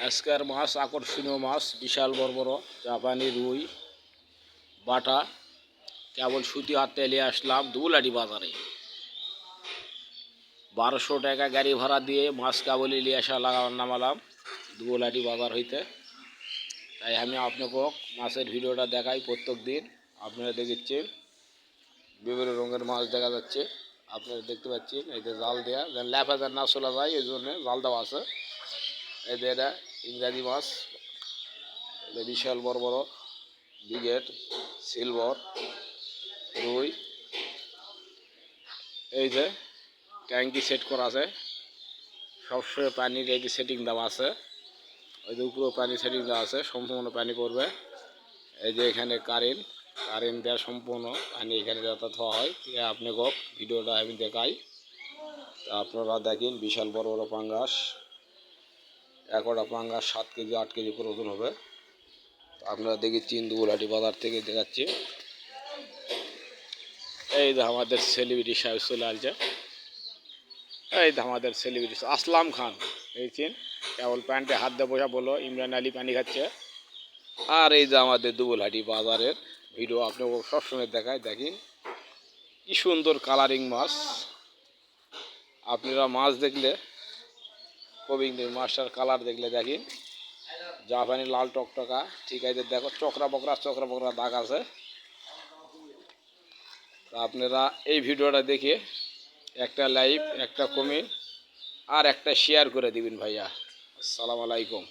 আজকের মাছ আকর্ষণীয় মাছ, বিশাল বড় বড় জাপানি রুই বাটা। কেবল সুতি হাতে নিয়ে আসলাম দুলাটি বাজারে। 1200 টাকা গাড়ি ভাড়া দিয়ে মাছ কেবলই নিয়ে আসা নামালাম দুলাটি বাজার হইতে। তাই আমি আপনাকে মাছের ভিডিওটা দেখাই প্রত্যেক দিন। আপনারা দেখছেন বিভিন্ন রঙের মাছ দেখা যাচ্ছে, আপনারা দেখতে পাচ্ছেন। এই যে জাল দেওয়া যেন ল্যাপা যেন না চলে যায়, এই জন্য জাল দেওয়া আছে। এই যে এটা ইংরাজি মাছ, এটা বিশাল বড় বড় বিগেট সিলভার রুই। এই যে ট্যাঙ্কি সেট করা আছে, সবসময় পানির এই যে সেটিং দেওয়া আছে। ওই যে উপরেও পানি সেটিং দেওয়া আছে, সম্পূর্ণ পানি পড়বে। এই যে এখানে কারেন্ট দেওয়া, সম্পূর্ণ পানি এখানে যাতায়াত হয়। আপনাকে ভিডিওটা আমি দেখাই, তা আপনারা দেখেন। বিশাল বড় বড় পাঙ্গাস, একটা পাঙ্গাস 7 কেজি 8 কেজি করে ওজন হবে। আপনারা দেখেছেন দুলাটি বাজার থেকে দেখাচ্ছি। এই যে আমাদের সেলিব্রিটি সাহেব চলে আসছে। এই যে আমাদের সেলিব্রিটি আসলাম খান, দেখছেন কেবল প্যান্টে হাত দিয়ে বসা বলো ইমরান আলী পানি খাচ্ছে। আর এই যে আমাদের দুবুলহাটি বাজারের ভিডিও আপনাকে সবসময় দেখায়। দেখেন কি সুন্দর কালারিং মাছ। আপনারা মাছ দেখলে কবি মাছটার কালার দেখলে দেখেন জাপানি লাল টকটকা। ঠিক আছে, দেখো চকরা বকরা দাগ আছে। তা আপনারা এই ভিডিওটা দেখে একটা লাইক, একটা কমেন্ট আর একটা শেয়ার করে দিবেন ভাইয়া। আসসালামু আলাইকুম।